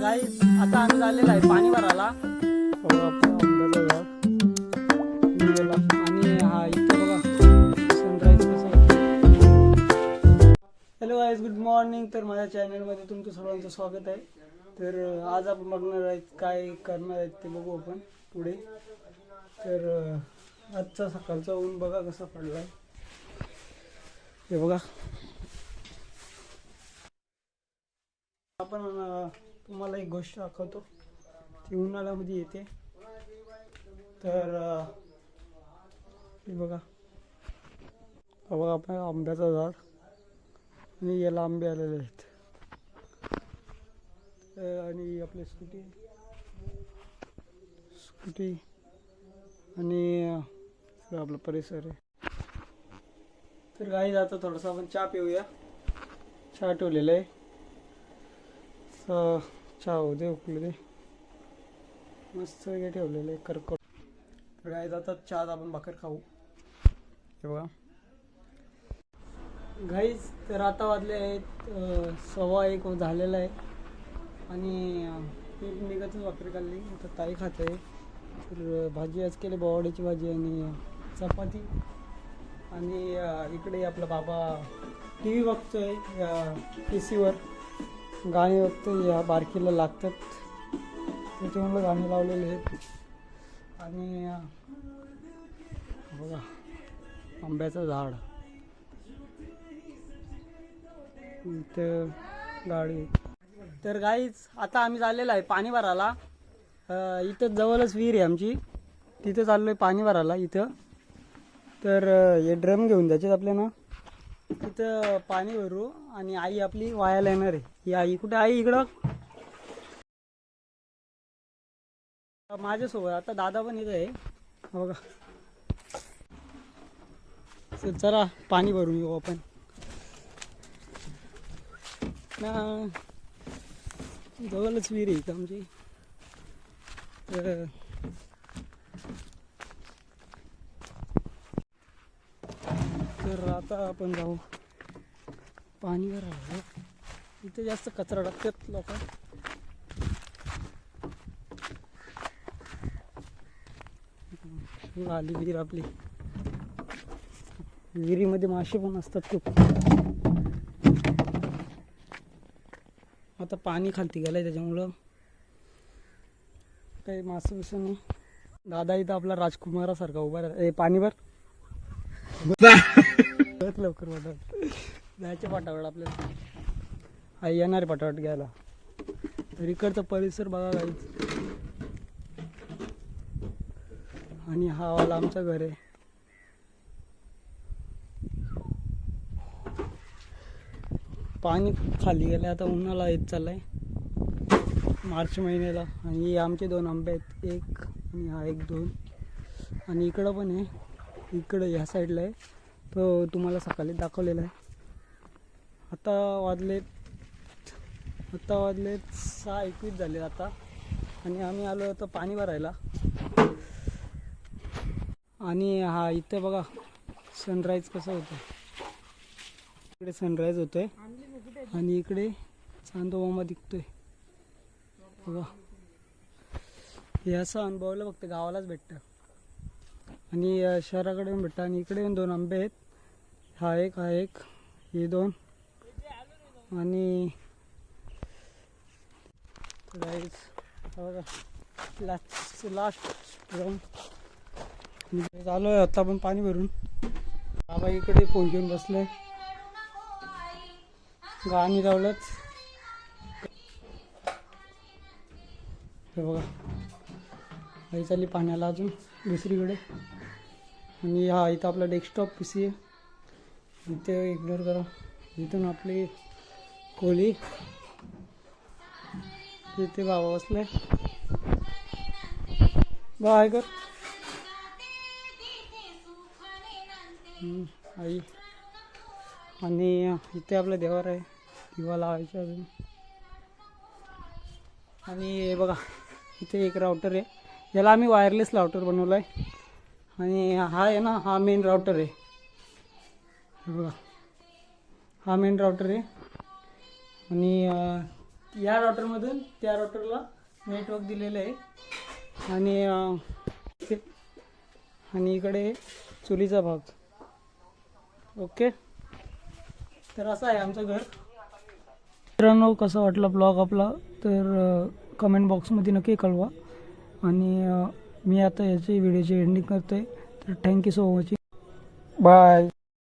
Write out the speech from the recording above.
गाईस आता आम्ही झालेला आहे पाणी भरायला आंब्याचं झाड आणि हा इथे बघा सनराईज कसा. हॅलो गाईस, गुड मॉर्निंग. तर माझ्या चॅनलमध्ये तुमचं सर्वांचं स्वागत आहे. तर आज आपण बघणार आहेत काय करणार आहेत ते बघू आपण पुढे. तर आजचा सकाळचा ऊन बघा कसा पडला आहे, हे बघा. आपण तुम्हाला एक गोष्ट दाखवतो, ती उन्हाळ्यामध्ये येते. तर हे बघा, हा बघा आपल्या आंब्याचं झाड आणि याला आंबे आलेले आहेत. आणि आपली स्कूटी आणि आपला परिसर आहे. तर काही आता थोडंसं आपण चहा पिऊया. चहा ठेवलेला आहे, चहा होऊ दे, उकळू दे, मस्त हे ठेवलेलं आहे करकट. तर काही जातात चहात आपण भाकर खाऊ, हे बघा गाईज. तर आता वाजले आहेत 1:15 झालेला आहे आणि पीठ निघतच भाकरी खाल्ली. आता ताई खात आहे. तर भाजी आज केली बोवाडीची भाजी आणि चपाती. आणि इकडे आपला बाबा टी व्ही बघतोय PC वर, गाणी बघतोय. या बारकीला लागतात त्याच्यामुळे गाणी लावलेले आहेत. आणि बघा आंब्याचं झाड, इथं गाडी. तर गाईच आता आम्ही चाललेलो आहे पाणी भरायला. इथं जवळच विहीर आहे आमची, तिथं चाललो आहे पाणी भरायला इथं. तर हे ड्रम घेऊन जायचे आपल्याला, तिथं पाणी भरू आणि आई आपली वायाला येणार आहे. ही आई कुठे? आई इकडं माझ्यासोबत. आता दादा पण इथं आहे बघा. चला पाणी भरून येऊ आपण. जवळच विहीर आहे इथं आमची. तर आता आपण जाऊ पाणी भरायला. इथे जास्त कचरा टाकतात लोक. आली विहीर आपली. विहिरीमध्ये मासे पण असतात खूप. आता पाणी खालती गेलंय त्याच्यामुळं काही मासे बिसे नाही. दादा इथं आपला राजकुमारासारखा उभा राहतो पाणीवर. लवकर पाठवत जायचे पाठावड आपल्याला. आई येणार आहे पाठावट घ्यायला. तर इकडचा परिसर बघा काहीच. आणि हा वाला आमचं घर आहे. पाणी खाली गेलं. आता उन्हाळा येत चाललाय मार्च महिन्याला. आणि आमचे 2 आंबे आहेत, एक आणि हा एक 2. आणि इकडं पण आहे, इकडं ह्या साईडला आहे. तो तुम्हाला सकाळी दाखवलेला आहे. आता वाजलेत 6:21 झाले आता. आणि आम्ही आलो होतो पाणी भरायला. आणि हा इथे बघा सनराईज कसं होतं. इकडे सनराईज होतोय आणि इकडे चांदोबा दिसतोय बघा. हे असं अनुभवलं फक्त गावालाच भेटतं आणि शहराकडे पण भेटतं. आणि इकडे 2 आंबे आहेत, हा एक हे 2. आणि बघा लास्ट ड्रम चालू आहे. आता आपण पाणी भरून. बाबा इकडे फोन घेऊन बसले, गाणी लावलंच. हे बघा आई चालली पाण्याला अजून दुसरीकडे. आणि हा इथं आपला डेस्कटॉप PC आहे. इथे इग्नोर करा. इथून आपली खोली, इथे बाबा बसले. बाय कर आई. आणि इथे आपलं देवार आहे, दिवा लावायचं अजून. आणि बघा इथे एक राउटर आहे, याला आम्ही वायरलेस राउटर बनवला आहे. आणि हा आहे ना, हा मेन राउटर आहे बघा. हा मेन राउटर आहे. आणि या रॉटरमधून त्या रॉटरला नेटवर्क दिलेलं आहे आणि आणि इकडे चुलीचा भाग. ओके, तर असं आहे आमचं घर. मित्रांनो, कसा वाटला ब्लॉग आपला तर कमेंट बॉक्समध्ये नक्की कळवा. आणि मी आता याची व्हिडिओची एंडिंग करतो आहे. तर थँक्यू सो मच. बाय.